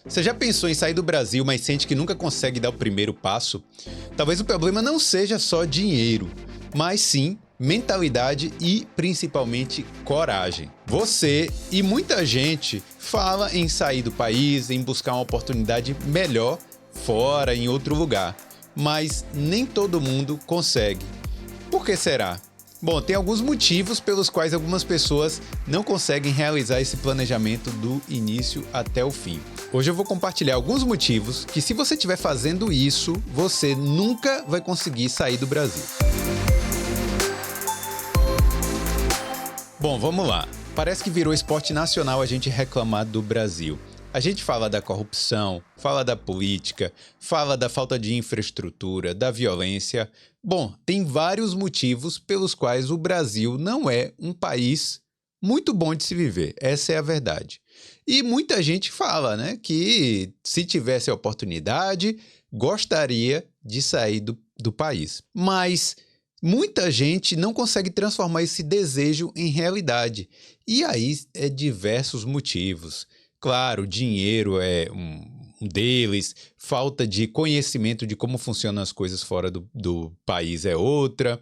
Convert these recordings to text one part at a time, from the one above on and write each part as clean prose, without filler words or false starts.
Você já pensou em sair do Brasil, mas sente que nunca consegue dar o primeiro passo? Talvez o problema não seja só dinheiro, mas sim mentalidade e principalmente coragem. Você e muita gente fala em sair do país, em buscar uma oportunidade melhor fora, em outro lugar, mas nem todo mundo consegue. Por que será? Bom, tem alguns motivos pelos quais algumas pessoas não conseguem realizar esse planejamento do início até o fim. Hoje eu vou compartilhar alguns motivos que, se você estiver fazendo isso, você nunca vai conseguir sair do Brasil. Bom, vamos lá. Parece que virou esporte nacional a gente reclamar do Brasil. A gente fala da corrupção, fala da política, fala da falta de infraestrutura, da violência. Bom, tem vários motivos pelos quais o Brasil não é um país muito bom de se viver. Essa é a verdade. E muita gente fala, né, que se tivesse a oportunidade, gostaria de sair do país. Mas muita gente não consegue transformar esse desejo em realidade. E aí é diversos motivos. Claro, dinheiro é um deles, falta de conhecimento de como funcionam as coisas fora do país é outra,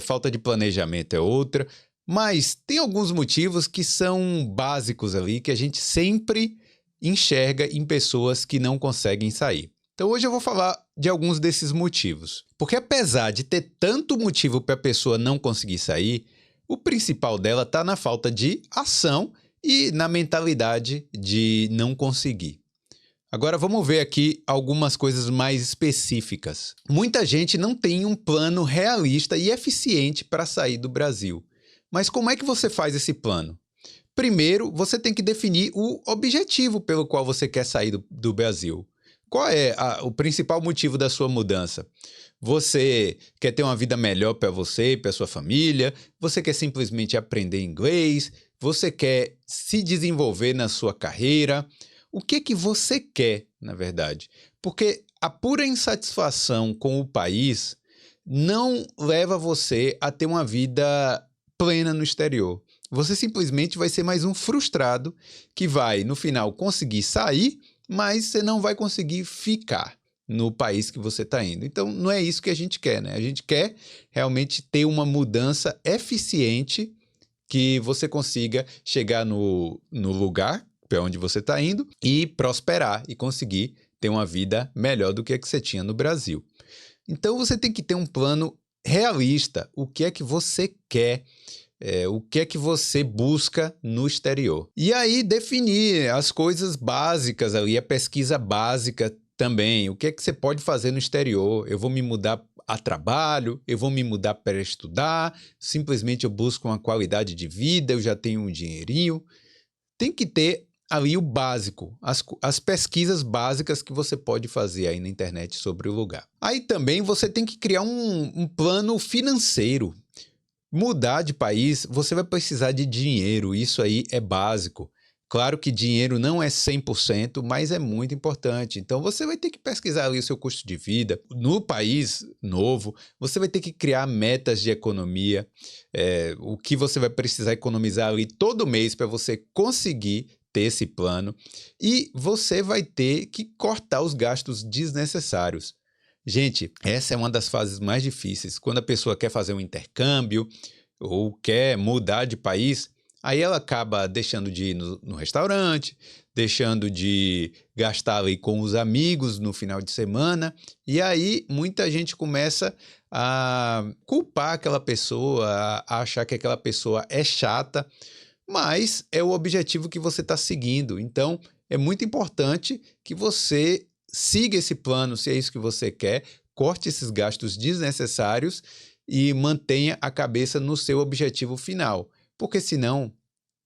falta de planejamento é outra, mas tem alguns motivos que são básicos ali, que a gente sempre enxerga em pessoas que não conseguem sair. Então hoje eu vou falar de alguns desses motivos, porque apesar de ter tanto motivo para a pessoa não conseguir sair, o principal dela está na falta de ação e na mentalidade de não conseguir. Agora vamos ver aqui algumas coisas mais específicas. Muita gente não tem um plano realista e eficiente para sair do Brasil. Mas como é que você faz esse plano? Primeiro, você tem que definir o objetivo pelo qual você quer sair do Brasil. Qual é o principal motivo da sua mudança? Você quer ter uma vida melhor para você e para sua família? Você quer simplesmente aprender inglês? Você quer se desenvolver na sua carreira? O que você quer, na verdade? Porque a pura insatisfação com o país não leva você a ter uma vida plena no exterior. Você simplesmente vai ser mais um frustrado que vai, no final, conseguir sair, mas você não vai conseguir ficar no país que você está indo. Então, não é isso que a gente quer, né? A gente quer realmente ter uma mudança eficiente, que você consiga chegar no lugar para onde você está indo e prosperar e conseguir ter uma vida melhor do que a que você tinha no Brasil. Então, você tem que ter um plano realista. O que é que você quer? O que é que você busca no exterior? E aí, definir as coisas básicas ali, a pesquisa básica também. O que é que você pode fazer no exterior? Eu vou me mudar a trabalho, eu vou me mudar para estudar, simplesmente eu busco uma qualidade de vida, eu já tenho um dinheirinho. Tem que ter ali o básico, as pesquisas básicas que você pode fazer aí na internet sobre o lugar. Aí também você tem que criar um plano financeiro. Mudar de país, você vai precisar de dinheiro, isso aí é básico. Claro que dinheiro não é 100%, mas é muito importante. Então, você vai ter que pesquisar ali o seu custo de vida. No país novo, você vai ter que criar metas de economia, o que você vai precisar economizar ali todo mês para você conseguir ter esse plano. E você vai ter que cortar os gastos desnecessários. Gente, essa é uma das fases mais difíceis. Quando a pessoa quer fazer um intercâmbio ou quer mudar de país, aí ela acaba deixando de ir no restaurante, deixando de gastar ali com os amigos no final de semana, e aí muita gente começa a culpar aquela pessoa, a achar que aquela pessoa é chata, mas é o objetivo que você está seguindo. Então, é muito importante que você siga esse plano, se é isso que você quer, corte esses gastos desnecessários e mantenha a cabeça no seu objetivo final. Porque senão,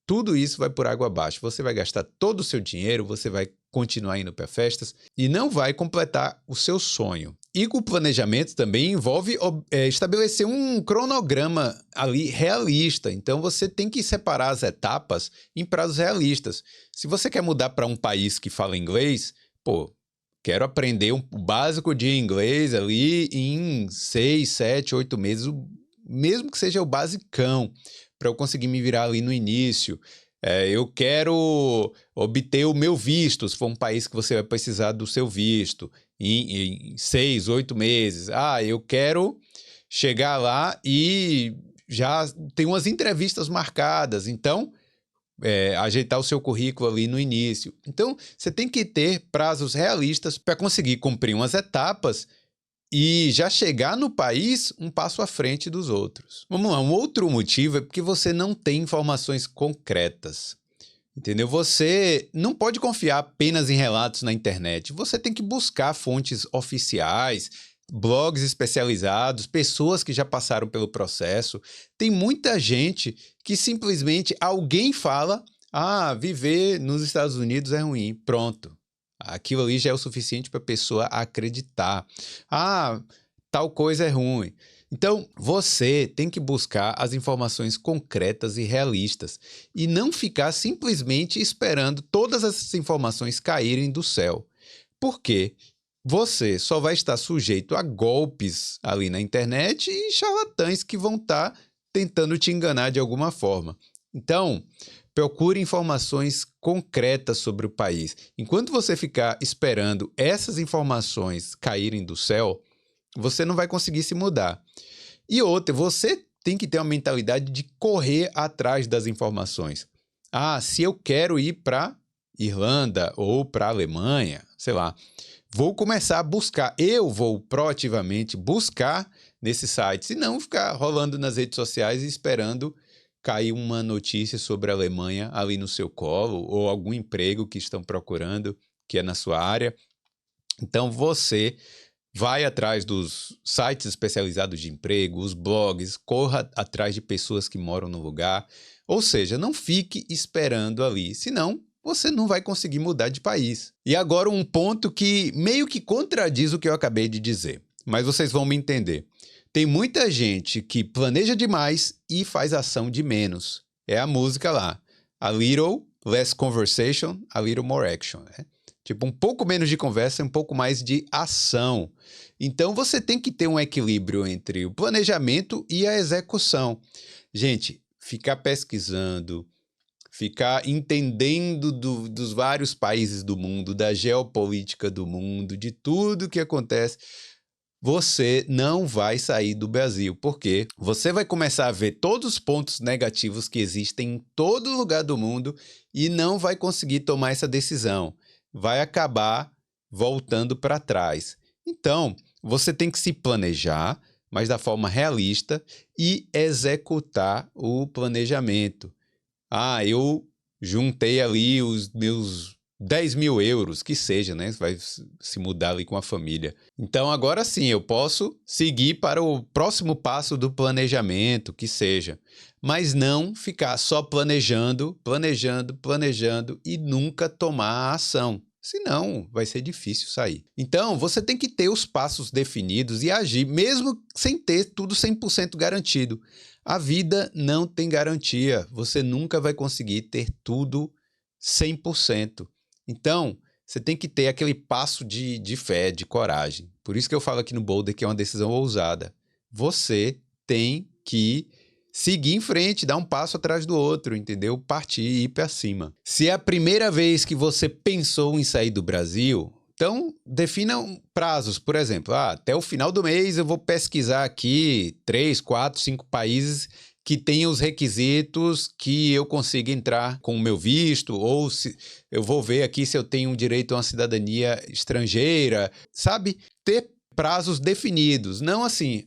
tudo isso vai por água abaixo. Você vai gastar todo o seu dinheiro, você vai continuar indo para festas e não vai completar o seu sonho. E com o planejamento também envolve estabelecer um cronograma ali realista. Então você tem que separar as etapas em prazos realistas. Se você quer mudar para um país que fala inglês, quero aprender o básico de inglês ali em 6, 7, 8 meses, mesmo que seja o basicão, para eu conseguir me virar ali no início. Eu quero obter o meu visto, se for um país que você vai precisar do seu visto, em 6, 8 meses. Eu quero chegar lá e já tem umas entrevistas marcadas, então ajeitar o seu currículo ali no início. Então, você tem que ter prazos realistas para conseguir cumprir umas etapas e já chegar no país um passo à frente dos outros. Vamos lá, um outro motivo é porque você não tem informações concretas. Entendeu? Você não pode confiar apenas em relatos na internet. Você tem que buscar fontes oficiais, blogs especializados, pessoas que já passaram pelo processo. Tem muita gente que simplesmente alguém fala: viver nos Estados Unidos é ruim. Pronto. Aquilo ali já é o suficiente para a pessoa acreditar. Tal coisa é ruim. Então, você tem que buscar as informações concretas e realistas e não ficar simplesmente esperando todas essas informações caírem do céu. Por quê? Você só vai estar sujeito a golpes ali na internet e charlatães que vão estar tentando te enganar de alguma forma. Então, procure informações concretas sobre o país. Enquanto você ficar esperando essas informações caírem do céu, você não vai conseguir se mudar. E outra, você tem que ter uma mentalidade de correr atrás das informações. Se eu quero ir para Irlanda ou para Alemanha, sei lá, vou começar a buscar. Eu vou proativamente buscar nesses sites e não ficar rolando nas redes sociais e esperando cair uma notícia sobre a Alemanha ali no seu colo ou algum emprego que estão procurando que é na sua área. Então, você vai atrás dos sites especializados de emprego, os blogs, corra atrás de pessoas que moram no lugar. Ou seja, não fique esperando ali, senão você não vai conseguir mudar de país. E agora um ponto que meio que contradiz o que eu acabei de dizer, mas vocês vão me entender. Tem muita gente que planeja demais e faz ação de menos. É a música lá. A little less conversation, a little more action, né? Tipo, um pouco menos de conversa e um pouco mais de ação. Então, você tem que ter um equilíbrio entre o planejamento e a execução. Gente, ficar pesquisando, ficar entendendo dos vários países do mundo, da geopolítica do mundo, de tudo que acontece, você não vai sair do Brasil, porque você vai começar a ver todos os pontos negativos que existem em todo lugar do mundo e não vai conseguir tomar essa decisão. Vai acabar voltando para trás. Então, você tem que se planejar, mas da forma realista e executar o planejamento. Eu juntei ali os meus 10 mil euros, que seja, né? Vai se mudar ali com a família. Então, agora sim, eu posso seguir para o próximo passo do planejamento, que seja. Mas não ficar só planejando e nunca tomar a ação. Senão, vai ser difícil sair. Então, você tem que ter os passos definidos e agir, mesmo sem ter tudo 100% garantido. A vida não tem garantia. Você nunca vai conseguir ter tudo 100%. Então, você tem que ter aquele passo de fé, de coragem. Por isso que eu falo aqui no Boulder que é uma decisão ousada. Você tem que seguir em frente, dar um passo atrás do outro, entendeu? Partir e ir para cima. Se é a primeira vez que você pensou em sair do Brasil, então defina prazos. Por exemplo, até o final do mês eu vou pesquisar aqui 3, 4, 5 países que tenham os requisitos que eu consiga entrar com o meu visto, ou se eu vou ver aqui se eu tenho direito a uma cidadania estrangeira, sabe? Ter prazos definidos, não assim,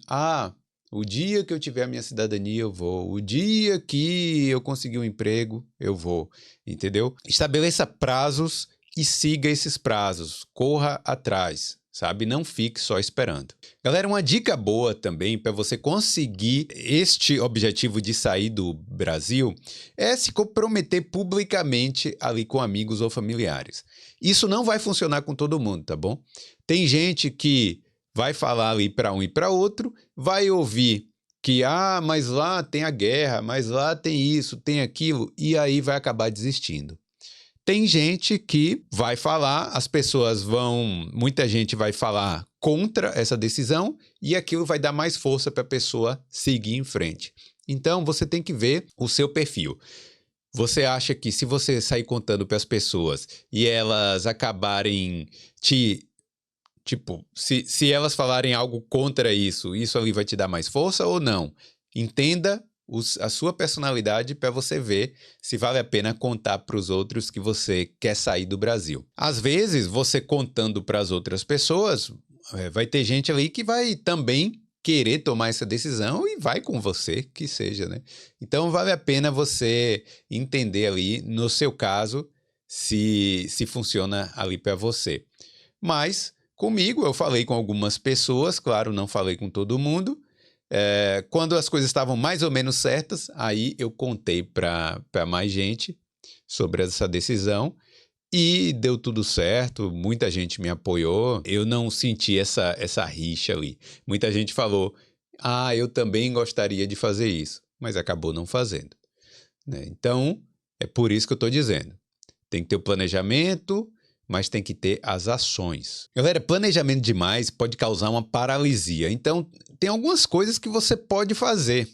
o dia que eu tiver a minha cidadania eu vou, o dia que eu conseguir um emprego eu vou, entendeu? Estabeleça prazos e siga esses prazos, corra atrás. Sabe? Não fique só esperando. Galera, uma dica boa também para você conseguir este objetivo de sair do Brasil é se comprometer publicamente ali com amigos ou familiares. Isso não vai funcionar com todo mundo, tá bom? Tem gente que vai falar ali para um e para outro, vai ouvir que, mas lá tem a guerra, mas lá tem isso, tem aquilo, e aí vai acabar desistindo. Tem gente que vai falar, muita gente vai falar contra essa decisão e aquilo vai dar mais força para a pessoa seguir em frente. Então, você tem que ver o seu perfil. Você acha que se você sair contando para as pessoas e elas acabarem te tipo, se elas falarem algo contra isso, isso ali vai te dar mais força ou não? Entenda a sua personalidade para você ver se vale a pena contar para os outros que você quer sair do Brasil. Às vezes, você contando para as outras pessoas, vai ter gente ali que vai também querer tomar essa decisão e vai com você, que seja, né? Então, vale a pena você entender ali, no seu caso, se funciona ali para você. Mas comigo, eu falei com algumas pessoas, claro, não falei com todo mundo. Quando as coisas estavam mais ou menos certas, aí eu contei para mais gente sobre essa decisão e deu tudo certo, muita gente me apoiou, eu não senti essa rixa ali. Muita gente falou, eu também gostaria de fazer isso, mas acabou não fazendo, né? Então, é por isso que eu estou dizendo. Tem que ter o planejamento, mas tem que ter as ações. Galera, planejamento demais pode causar uma paralisia. Então, tem algumas coisas que você pode fazer.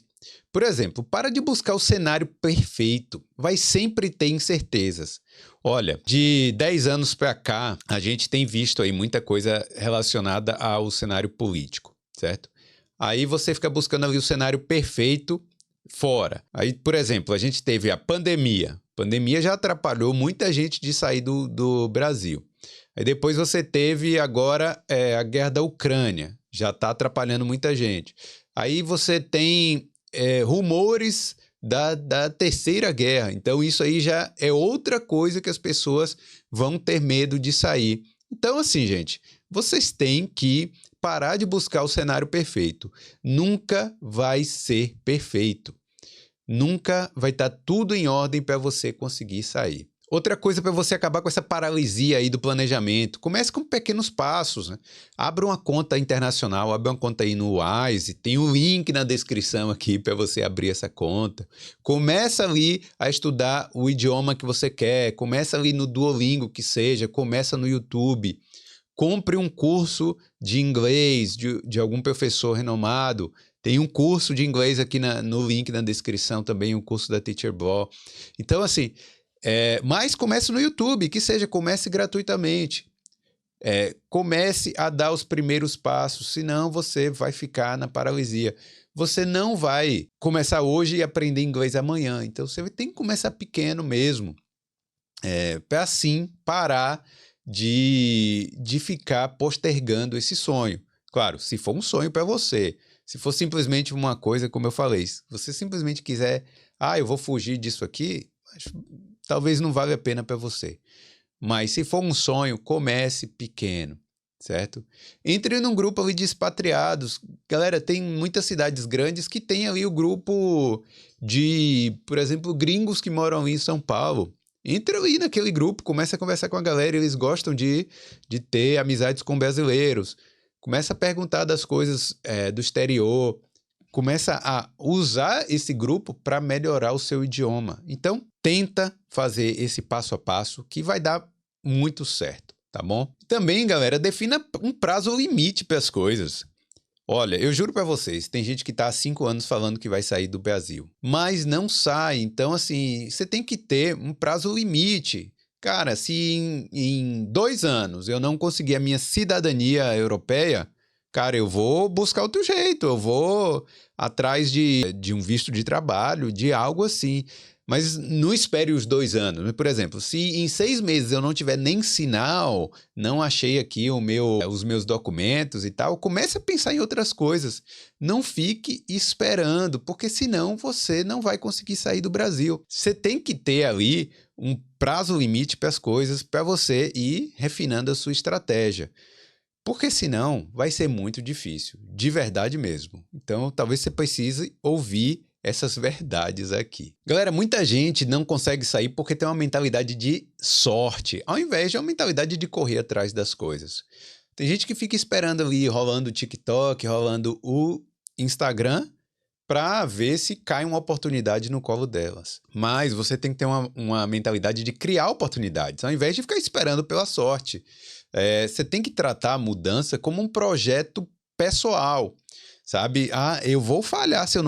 Por exemplo, para de buscar o cenário perfeito. Vai sempre ter incertezas. Olha, de 10 anos para cá, a gente tem visto aí muita coisa relacionada ao cenário político, certo? Aí você fica buscando ali o cenário perfeito fora. Aí, por exemplo, a gente teve a pandemia. A pandemia já atrapalhou muita gente de sair do Brasil. Aí depois você teve agora a guerra da Ucrânia. Já está atrapalhando muita gente. Aí você tem rumores da terceira guerra. Então isso aí já é outra coisa que as pessoas vão ter medo de sair. Então assim, gente, vocês têm que parar de buscar o cenário perfeito. Nunca vai ser perfeito. Nunca vai estar tudo em ordem para você conseguir sair. Outra coisa para você acabar com essa paralisia aí do planejamento, comece com pequenos passos, né? Abra uma conta internacional, abra uma conta aí no Wise, tem um link na descrição aqui para você abrir essa conta. Começa ali a estudar o idioma que você quer, começa ali no Duolingo que seja, começa no YouTube. Compre um curso de inglês de algum professor renomado. Tem um curso de inglês aqui no link na descrição também, um curso da Teachable. Então, assim, mas comece no YouTube, que seja, comece gratuitamente. Comece a dar os primeiros passos, senão você vai ficar na paralisia. Você não vai começar hoje e aprender inglês amanhã. Então, você tem que começar pequeno mesmo, para assim parar de ficar postergando esse sonho. Claro, se for um sonho para você. Se for simplesmente uma coisa, como eu falei, se você simplesmente quiser, eu vou fugir disso aqui, talvez não valha a pena para você. Mas se for um sonho, comece pequeno, certo? Entre num grupo ali de expatriados. Galera, tem muitas cidades grandes que tem ali o grupo de, por exemplo, gringos que moram ali em São Paulo. Entra ali naquele grupo, começa a conversar com a galera, eles gostam de ter amizades com brasileiros. Começa a perguntar das coisas do exterior, começa a usar esse grupo para melhorar o seu idioma. Então, tenta fazer esse passo a passo que vai dar muito certo, tá bom? Também, galera, defina um prazo limite para as coisas. Olha, eu juro para vocês, tem gente que está há 5 anos falando que vai sair do Brasil, mas não sai. Então, assim, você tem que ter um prazo limite. Cara, se em 2 anos eu não conseguir a minha cidadania europeia, cara, eu vou buscar outro jeito, eu vou atrás de um visto de trabalho, de algo assim. Mas não espere os 2 anos. Por exemplo, se em 6 meses eu não tiver nem sinal, não achei aqui os meus documentos e tal, comece a pensar em outras coisas. Não fique esperando, porque senão você não vai conseguir sair do Brasil. Você tem que ter ali um prazo limite para as coisas, para você ir refinando a sua estratégia. Porque senão vai ser muito difícil, de verdade mesmo. Então, talvez você precise ouvir essas verdades aqui. Galera, muita gente não consegue sair porque tem uma mentalidade de sorte, ao invés de uma mentalidade de correr atrás das coisas. Tem gente que fica esperando ali, rolando o TikTok, rolando o Instagram, para ver se cai uma oportunidade no colo delas. Mas você tem que ter uma mentalidade de criar oportunidades, ao invés de ficar esperando pela sorte. Você tem que tratar a mudança como um projeto pessoal. Sabe? Eu vou falhar se eu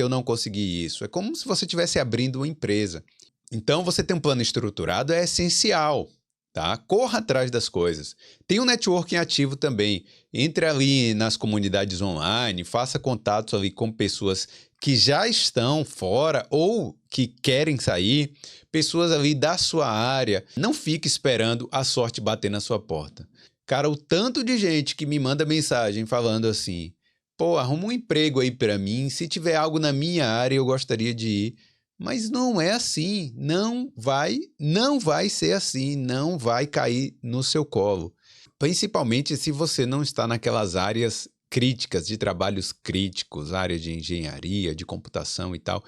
não conseguir isso. É como se você estivesse abrindo uma empresa. Então, você ter um plano estruturado é essencial, tá? Corra atrás das coisas. Tem um networking ativo também. Entre ali nas comunidades online, faça contatos ali com pessoas que já estão fora ou que querem sair, pessoas ali da sua área. Não fique esperando a sorte bater na sua porta. Cara, o tanto de gente que me manda mensagem falando assim: pô, arruma um emprego aí pra mim, se tiver algo na minha área eu gostaria de ir. Mas não é assim, não vai ser assim, não vai cair no seu colo. Principalmente se você não está naquelas áreas críticas, de trabalhos críticos, área de engenharia, de computação e tal.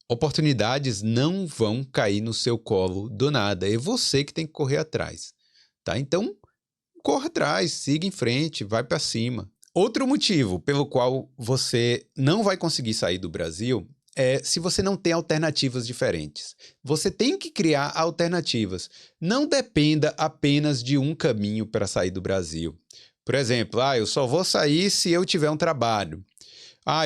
Oportunidades não vão cair no seu colo do nada, é você que tem que correr atrás, tá? Então, corra atrás, siga em frente, vai para cima. Outro motivo pelo qual você não vai conseguir sair do Brasil é se você não tem alternativas diferentes. Você tem que criar alternativas. Não dependa apenas de um caminho para sair do Brasil. Por exemplo, eu só vou sair se eu tiver um trabalho.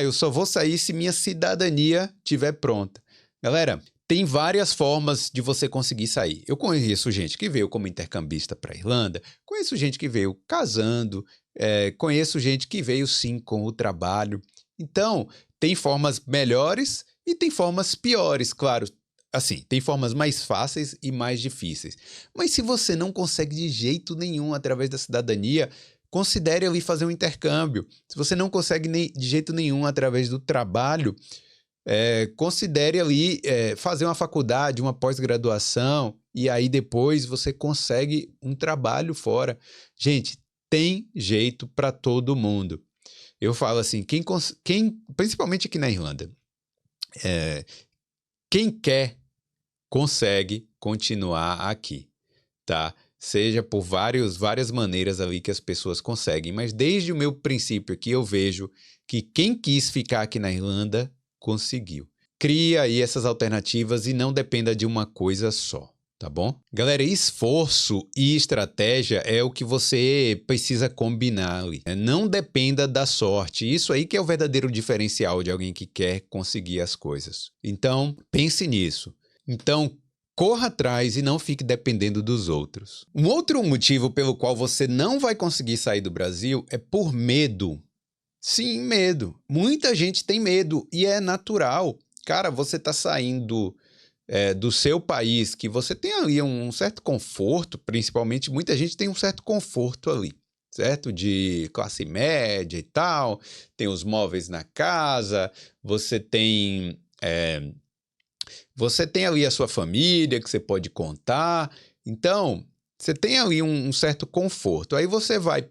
Eu só vou sair se minha cidadania estiver pronta. Galera, tem várias formas de você conseguir sair. Eu conheço gente que veio como intercambista para a Irlanda, conheço gente que veio casando, conheço gente que veio sim com o trabalho. Então, tem formas melhores e tem formas piores, claro. Assim, tem formas mais fáceis e mais difíceis. Mas se você não consegue de jeito nenhum através da cidadania, considere ali fazer um intercâmbio. Se você não consegue de jeito nenhum através do trabalho, considere ali fazer uma faculdade, uma pós-graduação, e aí depois você consegue um trabalho fora. Gente, tem jeito para todo mundo. Eu falo assim, principalmente aqui na Irlanda, quem quer, consegue continuar aqui, tá? Seja por várias maneiras ali que as pessoas conseguem, mas desde o meu princípio aqui eu vejo que quem quis ficar aqui na Irlanda, conseguiu. Cria aí essas alternativas e não dependa de uma coisa só, tá bom? Galera, esforço e estratégia é o que você precisa combinar ali. Não dependa da sorte. Isso aí que é o verdadeiro diferencial de alguém que quer conseguir as coisas. Então, pense nisso. Então, corra atrás e não fique dependendo dos outros. Um outro motivo pelo qual você não vai conseguir sair do Brasil é por medo. Sim, medo. Muita gente tem medo e é natural. Cara, você está saindo do seu país, que você tem ali um certo conforto, principalmente muita gente tem um certo conforto ali, certo? De classe média e tal, tem os móveis na casa, você tem ali a sua família que você pode contar. Então, você tem ali um certo conforto. Aí você vai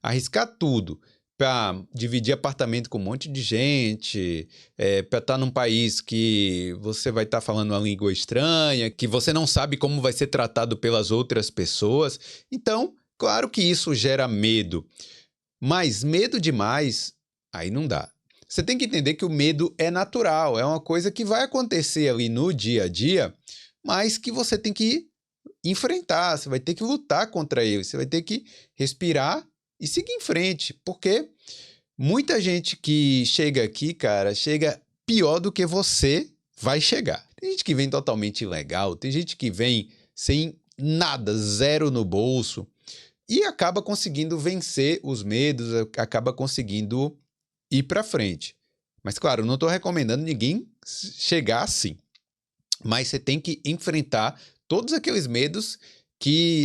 arriscar tudo para dividir apartamento com um monte de gente, para estar num país que você vai estar falando uma língua estranha, que você não sabe como vai ser tratado pelas outras pessoas. Então, claro que isso gera medo, mas medo demais, aí não dá. Você tem que entender que o medo é natural, é uma coisa que vai acontecer ali no dia a dia, mas que você tem que enfrentar, você vai ter que lutar contra ele, você vai ter que respirar e seguir em frente, porque muita gente que chega aqui, cara, chega pior do que você vai chegar. Tem gente que vem totalmente ilegal, tem gente que vem sem nada, zero no bolso, e acaba conseguindo vencer os medos, acaba conseguindo ir para frente. Mas, claro, não estou recomendando ninguém chegar assim. Mas você tem que enfrentar todos aqueles medos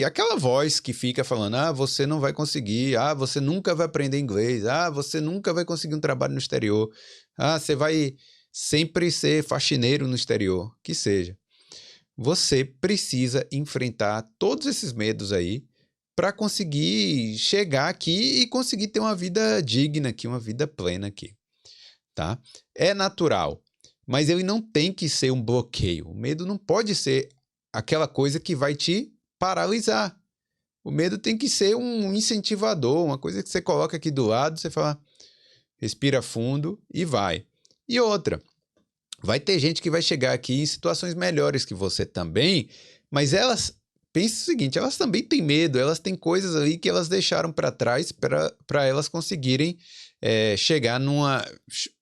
aquela voz que fica falando, você não vai conseguir, você nunca vai aprender inglês, você nunca vai conseguir um trabalho no exterior, você vai sempre ser faxineiro no exterior, que seja. Você precisa enfrentar todos esses medos aí para conseguir chegar aqui e conseguir ter uma vida digna aqui, uma vida plena aqui, tá? É natural, mas ele não tem que ser um bloqueio. O medo não pode ser aquela coisa que vai te paralisar. O medo tem que ser um incentivador, uma coisa que você coloca aqui do lado, você fala, respira fundo e vai. E outra, vai ter gente que vai chegar aqui em situações melhores que você também, mas pense o seguinte, elas também têm medo, elas têm coisas ali que elas deixaram para trás para elas conseguirem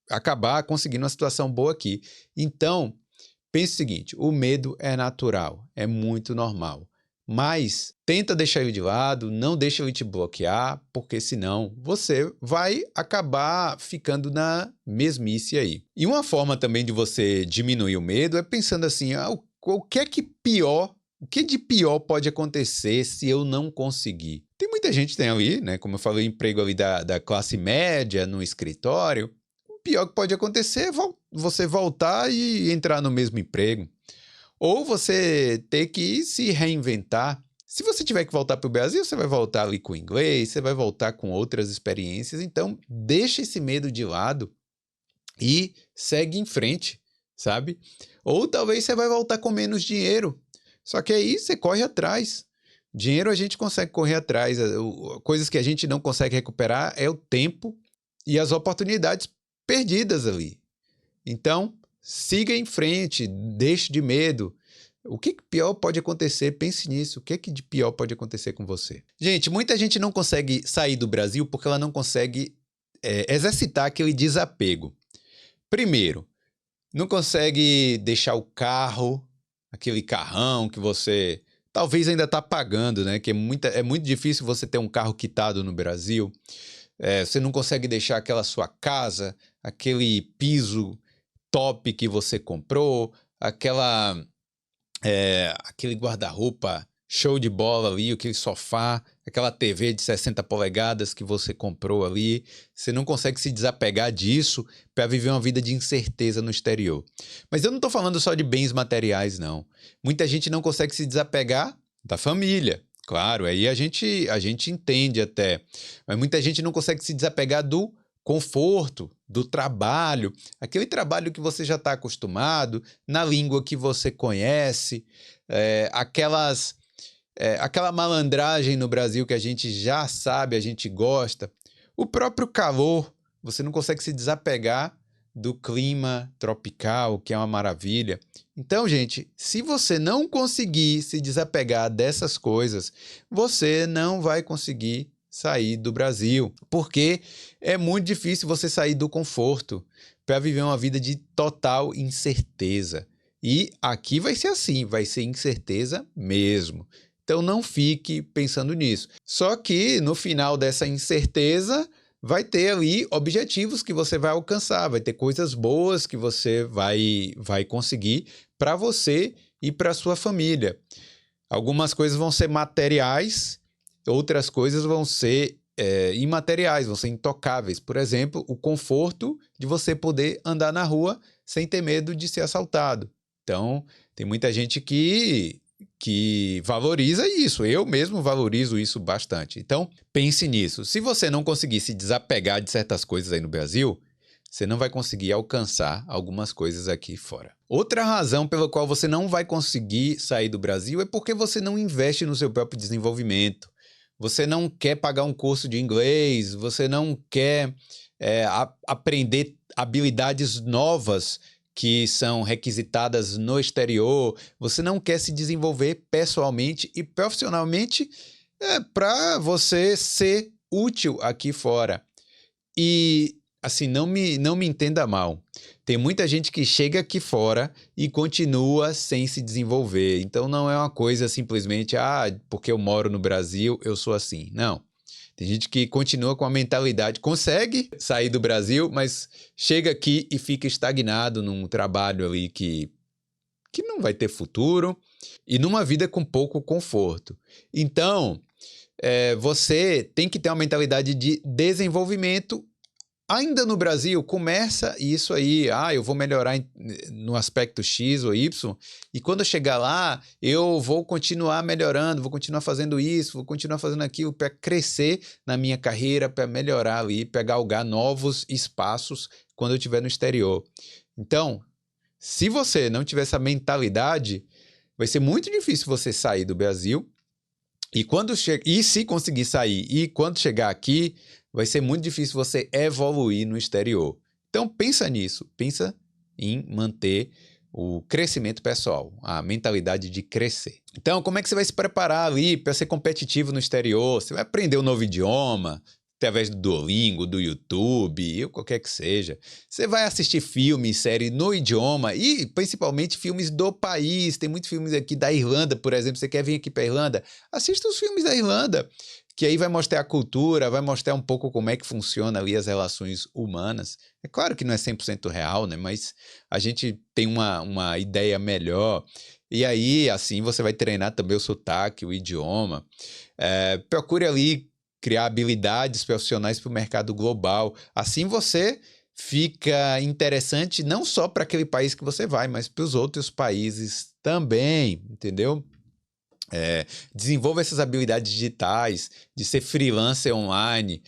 acabar conseguindo uma situação boa aqui. Então, Pense o seguinte, o medo é natural, é muito normal. Mas tenta deixar ele de lado, não deixa ele te bloquear, porque senão você vai acabar ficando na mesmice aí. E uma forma também de você diminuir o medo é pensando assim, o que é que pior, o que de pior pode acontecer se eu não conseguir? Tem muita gente que tem ali, né, como eu falei, emprego ali da classe média, no escritório. O pior que pode acontecer é você voltar e entrar no mesmo emprego. Ou você ter que se reinventar. Se você tiver que voltar para o Brasil, você vai voltar ali com inglês, você vai voltar com outras experiências. Então, deixa esse medo de lado e segue em frente, sabe? Ou talvez você vai voltar com menos dinheiro. Só que aí você corre atrás. Dinheiro a gente consegue correr atrás. Coisas que a gente não consegue recuperar é o tempo e as oportunidades perdidas ali. Então, siga em frente, deixe de medo. O que pior pode acontecer? Pense nisso. O que de pior pode acontecer com você? Gente, muita gente não consegue sair do Brasil porque ela não consegue exercitar aquele desapego. Primeiro, não consegue deixar o carro, aquele carrão que você talvez ainda está pagando, né? Que é muito difícil você ter um carro quitado no Brasil. Você não consegue deixar aquela sua casa, aquele piso top que você comprou, aquele guarda-roupa show de bola ali, aquele sofá, aquela TV de 60 polegadas que você comprou ali. Você não consegue se desapegar disso para viver uma vida de incerteza no exterior. Mas eu não estou falando só de bens materiais, não. Muita gente não consegue se desapegar da família. Claro, aí a gente entende até. Mas muita gente não consegue se desapegar do conforto, do trabalho, aquele trabalho que você já está acostumado, na língua que você conhece, aquela malandragem no Brasil que a gente já sabe, a gente gosta. O próprio calor, você não consegue se desapegar do clima tropical, que é uma maravilha. Então, gente, se você não conseguir se desapegar dessas coisas, você não vai conseguir sair do Brasil, porque é muito difícil você sair do conforto para viver uma vida de total incerteza. E aqui vai ser assim, vai ser incerteza mesmo. Então não fique pensando nisso. Só que no final dessa incerteza vai ter ali objetivos que você vai alcançar, vai ter coisas boas que você vai conseguir para você e para sua família. Algumas coisas vão ser materiais, outras coisas vão ser imateriais, vão ser intocáveis. Por exemplo, o conforto de você poder andar na rua sem ter medo de ser assaltado. Então, tem muita gente que valoriza isso. Eu mesmo valorizo isso bastante. Então, pense nisso. Se você não conseguir se desapegar de certas coisas aí no Brasil, você não vai conseguir alcançar algumas coisas aqui fora. Outra razão pela qual você não vai conseguir sair do Brasil é porque você não investe no seu próprio desenvolvimento. Você não quer pagar um curso de inglês, você não quer aprender habilidades novas que são requisitadas no exterior, você não quer se desenvolver pessoalmente e profissionalmente para você ser útil aqui fora. E, assim, não me entenda mal. Tem muita gente que chega aqui fora e continua sem se desenvolver. Então, não é uma coisa simplesmente, porque eu moro no Brasil, eu sou assim. Não. Tem gente que continua com a mentalidade, consegue sair do Brasil, mas chega aqui e fica estagnado num trabalho ali que não vai ter futuro e numa vida com pouco conforto. Então, você tem que ter uma mentalidade de desenvolvimento. Ainda no Brasil, começa isso aí, eu vou melhorar no aspecto X ou Y, e quando eu chegar lá, eu vou continuar melhorando, vou continuar fazendo isso, vou continuar fazendo aquilo para crescer na minha carreira, para melhorar ali, para galgar novos espaços quando eu estiver no exterior. Então, se você não tiver essa mentalidade, vai ser muito difícil você sair do Brasil, e se conseguir sair, e quando chegar aqui, vai ser muito difícil você evoluir no exterior. Então, pensa nisso. Pensa em manter o crescimento pessoal, a mentalidade de crescer. Então, como é que você vai se preparar ali para ser competitivo no exterior? Você vai aprender um novo idioma, através do Duolingo, do YouTube, ou qualquer que seja. Você vai assistir filme, série no idioma e principalmente filmes do país. Tem muitos filmes aqui da Irlanda, por exemplo. Você quer vir aqui para a Irlanda? Assista os filmes da Irlanda, que aí vai mostrar a cultura, vai mostrar um pouco como é que funciona ali as relações humanas. É claro que não é 100% real, né? Mas a gente tem uma ideia melhor. E aí, assim, você vai treinar também o sotaque, o idioma. Procure ali criar habilidades profissionais para o mercado global. Assim você fica interessante não só para aquele país que você vai, mas para os outros países também, entendeu? Desenvolva essas habilidades digitais, de ser freelancer online,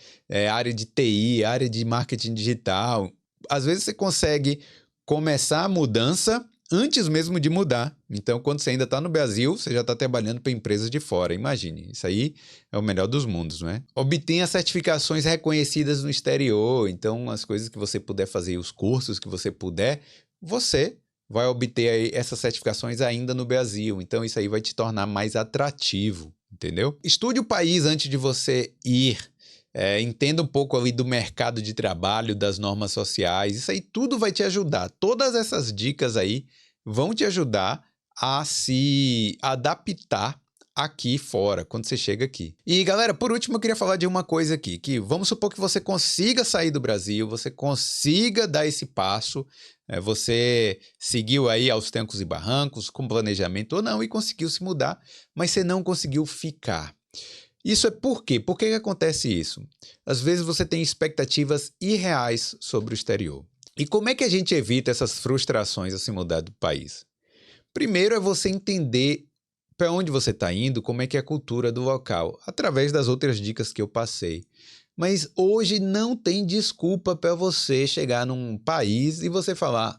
área de TI, área de marketing digital. Às vezes você consegue começar a mudança antes mesmo de mudar. Então, quando você ainda está no Brasil, você já está trabalhando para empresas de fora. Imagine, isso aí é o melhor dos mundos, não é? Obtenha certificações reconhecidas no exterior. Então, as coisas que você puder fazer, os cursos que você puder, você vai obter aí essas certificações ainda no Brasil. Então, isso aí vai te tornar mais atrativo, entendeu? Estude o país antes de você ir. Entenda um pouco ali do mercado de trabalho, das normas sociais. Isso aí tudo vai te ajudar. Todas essas dicas aí vão te ajudar a se adaptar aqui fora, quando você chega aqui. E galera, por último eu queria falar de uma coisa aqui, que vamos supor que você consiga sair do Brasil, você consiga dar esse passo, você seguiu aí aos trancos e barrancos, com planejamento ou não, e conseguiu se mudar, mas você não conseguiu ficar. Isso é por quê? Por que acontece isso? Às vezes você tem expectativas irreais sobre o exterior. E como é que a gente evita essas frustrações ao se mudar do país? Primeiro é você entender para onde você está indo, como é que é a cultura do local, através das outras dicas que eu passei. Mas hoje não tem desculpa para você chegar num país e você falar: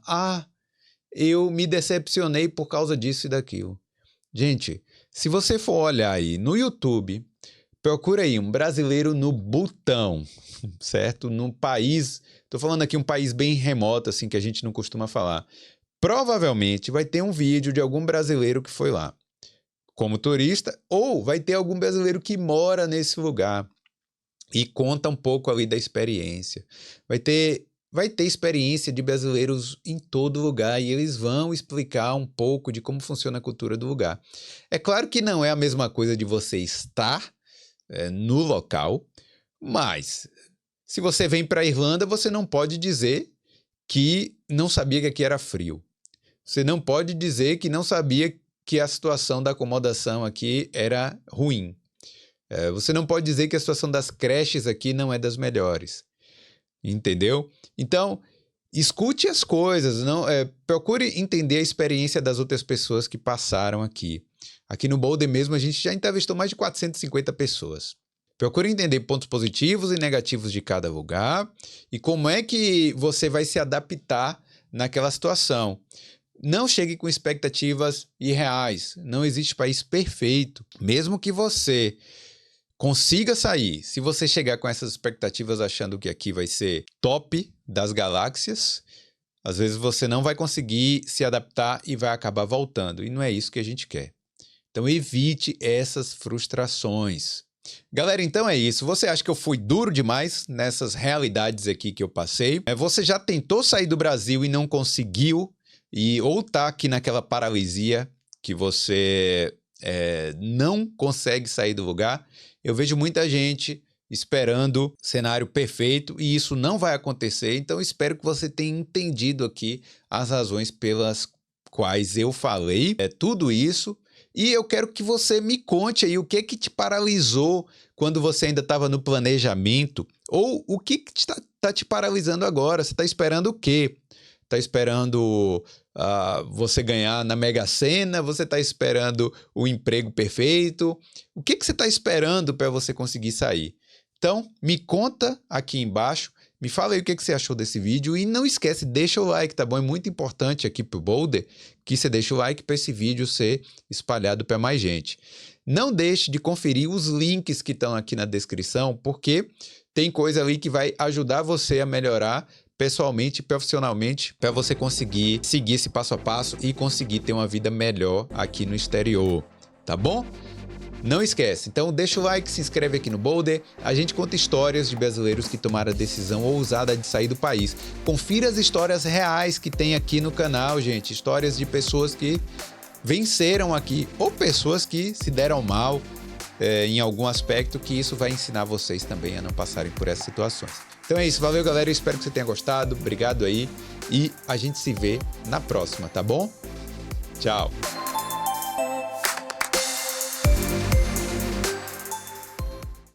eu me decepcionei por causa disso e daquilo. Gente, se você for olhar aí no YouTube, procura aí um brasileiro no Butão, certo? Num país, estou falando aqui um país bem remoto, assim, que a gente não costuma falar. Provavelmente vai ter um vídeo de algum brasileiro que foi lá como turista, ou vai ter algum brasileiro que mora nesse lugar e conta um pouco ali da experiência. Vai ter experiência de brasileiros em todo lugar e eles vão explicar um pouco de como funciona a cultura do lugar. É claro que não é a mesma coisa de você estar no local, mas se você vem para a Irlanda, você não pode dizer que não sabia que aqui era frio. Você não pode dizer que não sabia que a situação da acomodação aqui era ruim. Você não pode dizer que a situação das creches aqui não é das melhores. Entendeu? Então, escute as coisas, procure entender a experiência das outras pessoas que passaram aqui. Aqui no Boulder mesmo, a gente já entrevistou mais de 450 pessoas. Procure entender pontos positivos e negativos de cada lugar e como é que você vai se adaptar naquela situação. Não chegue com expectativas irreais. Não existe país perfeito. Mesmo que você consiga sair, se você chegar com essas expectativas achando que aqui vai ser top das galáxias, às vezes você não vai conseguir se adaptar e vai acabar voltando. E não é isso que a gente quer. Então evite essas frustrações. Galera, então é isso. Você acha que eu fui duro demais nessas realidades aqui que eu passei? Você já tentou sair do Brasil e não conseguiu? Ou tá aqui naquela paralisia que você não consegue sair do lugar? Eu vejo muita gente esperando cenário perfeito e isso não vai acontecer. Então espero que você tenha entendido aqui as razões pelas quais eu falei tudo isso. E eu quero que você me conte aí o que te paralisou quando você ainda estava no planejamento ou o que está te paralisando agora. Você está esperando o quê? Está esperando você ganhar na Mega Sena? Você está esperando o emprego perfeito? O que você está esperando para você conseguir sair? Então, me conta aqui embaixo. Me fala aí o que você achou desse vídeo e não esquece, deixa o like, tá bom? É muito importante aqui pro Boulder que você deixe o like para esse vídeo ser espalhado para mais gente. Não deixe de conferir os links que estão aqui na descrição, porque tem coisa ali que vai ajudar você a melhorar pessoalmente e profissionalmente para você conseguir seguir esse passo a passo e conseguir ter uma vida melhor aqui no exterior, tá bom? Não esquece, então deixa o like, se inscreve aqui no Boulder. A gente conta histórias de brasileiros que tomaram a decisão ousada de sair do país. Confira as histórias reais que tem aqui no canal, gente. Histórias de pessoas que venceram aqui ou pessoas que se deram mal em algum aspecto, que isso vai ensinar vocês também a não passarem por essas situações. Então é isso, valeu galera, eu espero que você tenha gostado, obrigado aí e a gente se vê na próxima, tá bom? Tchau!